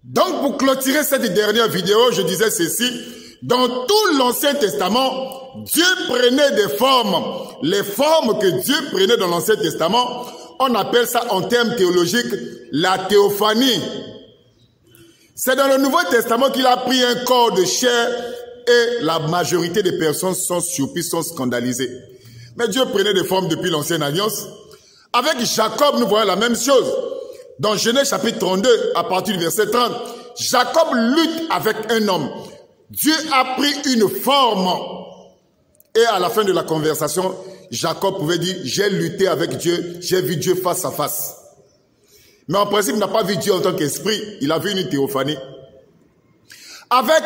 Donc, pour clôturer cette dernière vidéo, je disais ceci. Dans tout l'Ancien Testament, Dieu prenait des formes. Les formes que Dieu prenait dans l'Ancien Testament, on appelle ça en termes théologiques la théophanie. C'est dans le Nouveau Testament qu'il a pris un corps de chair et la majorité des personnes sont surprises, sont scandalisées. Mais Dieu prenait des formes depuis l'Ancienne Alliance. Avec Jacob, nous voyons la même chose. Dans Genèse chapitre 32, à partir du verset 30, Jacob lutte avec un homme. Dieu a pris une forme. Et à la fin de la conversation, Jacob pouvait dire, j'ai lutté avec Dieu, j'ai vu Dieu face à face. Mais en principe, il n'a pas vu Dieu en tant qu'esprit, il a vu une théophanie. Avec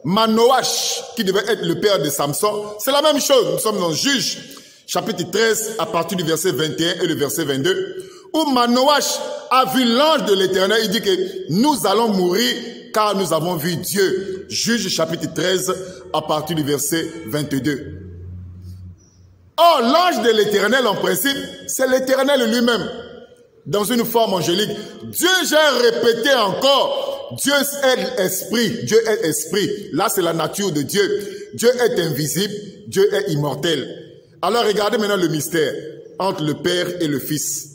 Manoach, qui devait être le père de Samson, c'est la même chose. Nous sommes dans Juges, chapitre 13, à partir du verset 21 et le verset 22, où Manoach a vu l'ange de l'Éternel, il dit que nous allons mourir car nous avons vu Dieu. Juges, chapitre 13, à partir du verset 22. Or, l'ange de l'Éternel, en principe, c'est l'Éternel lui-même, dans une forme angélique. Dieu, j'ai répété encore, Dieu est esprit, Dieu est esprit. Là, c'est la nature de Dieu. Dieu est invisible, Dieu est immortel. Alors, regardez maintenant le mystère entre le Père et le Fils.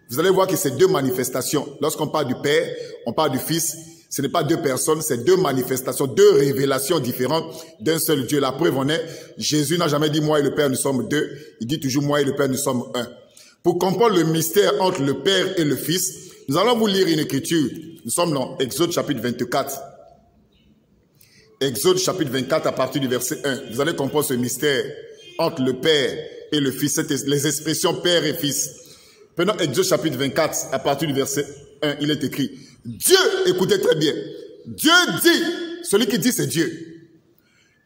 Vous allez voir que c'est deux manifestations. Lorsqu'on parle du Père, on parle du Fils. Ce n'est pas deux personnes, c'est deux manifestations, deux révélations différentes d'un seul Dieu. La preuve en est, Jésus n'a jamais dit moi et le Père nous sommes deux. Il dit toujours moi et le Père nous sommes un. Pour comprendre le mystère entre le Père et le Fils, nous allons vous lire une écriture. Nous sommes dans Exode chapitre 24. Exode chapitre 24 à partir du verset 1. Vous allez comprendre ce mystère entre le Père et le Fils, les expressions Père et Fils. Prenons Exode chapitre 24 à partir du verset 1. Il est écrit, Dieu, écoutez très bien, Dieu dit, celui qui dit c'est Dieu.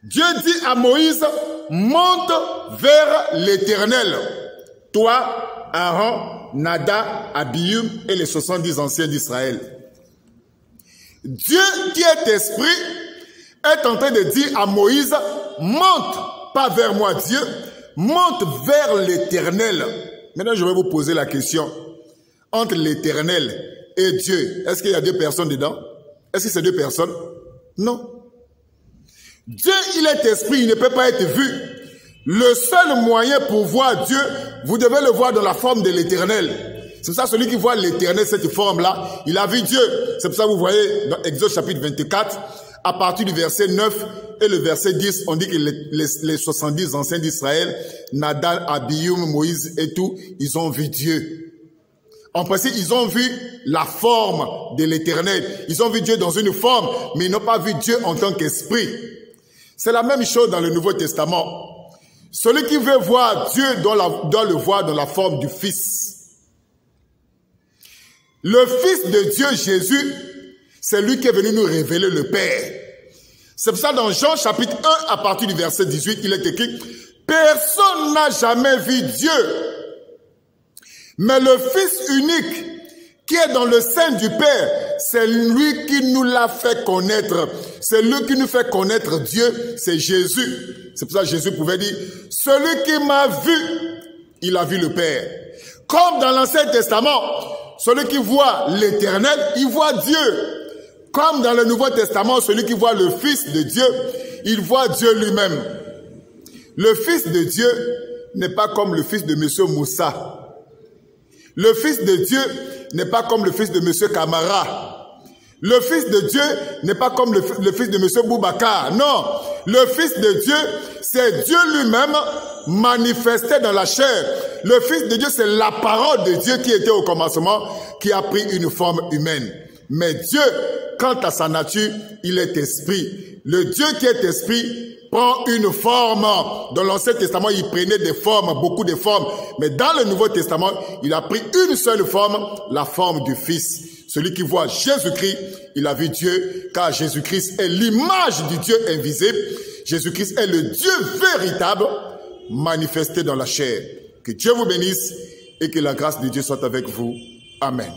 Dieu dit à Moïse, monte vers l'Éternel, toi, Aaron, Nadab, Abihu et les 70 anciens d'Israël. Dieu qui est esprit est en train de dire à Moïse, monte, pas vers moi Dieu, monte vers l'Éternel. Maintenant je vais vous poser la question, entre l'Éternel et Dieu, est-ce qu'il y a deux personnes dedans? Est-ce que c'est deux personnes? Non. Dieu, il est esprit, il ne peut pas être vu. Le seul moyen pour voir Dieu, vous devez le voir dans la forme de l'Éternel. C'est pour ça celui qui voit l'Éternel, cette forme-là, il a vu Dieu. C'est pour ça que vous voyez dans Exode chapitre 24, à partir du verset 9 et le verset 10, on dit que les 70 anciens d'Israël, Nadab, Abihu, Moïse et tout, ils ont vu Dieu. En principe, ils ont vu la forme de l'Éternel. Ils ont vu Dieu dans une forme, mais ils n'ont pas vu Dieu en tant qu'esprit. C'est la même chose dans le Nouveau Testament. Celui qui veut voir Dieu doit le voir dans la forme du Fils. Le Fils de Dieu, Jésus, c'est lui qui est venu nous révéler le Père. C'est pour ça dans Jean chapitre 1, à partir du verset 18, il est écrit, personne n'a jamais vu Dieu. Mais le Fils unique qui est dans le sein du Père, c'est lui qui nous l'a fait connaître. C'est lui qui nous fait connaître Dieu, c'est Jésus. C'est pour ça que Jésus pouvait dire, celui qui m'a vu, il a vu le Père. Comme dans l'Ancien Testament, celui qui voit l'Éternel, il voit Dieu. Comme dans le Nouveau Testament, celui qui voit le Fils de Dieu, il voit Dieu lui-même. Le Fils de Dieu n'est pas comme le fils de Monsieur Moussa. Le Fils de Dieu n'est pas comme le fils de Monsieur Camara. Le Fils de Dieu n'est pas comme le fils de Monsieur Boubacar. Non, le Fils de Dieu, c'est Dieu lui-même manifesté dans la chair. Le Fils de Dieu, c'est la parole de Dieu qui était au commencement, qui a pris une forme humaine. Mais Dieu, quant à sa nature, il est esprit. Le Dieu qui est esprit prend une forme. Dans l'Ancien Testament, il prenait des formes, beaucoup de formes. Mais dans le Nouveau Testament, il a pris une seule forme, la forme du Fils. Celui qui voit Jésus-Christ, il a vu Dieu, car Jésus-Christ est l'image du Dieu invisible. Jésus-Christ est le Dieu véritable, manifesté dans la chair. Que Dieu vous bénisse et que la grâce de Dieu soit avec vous. Amen.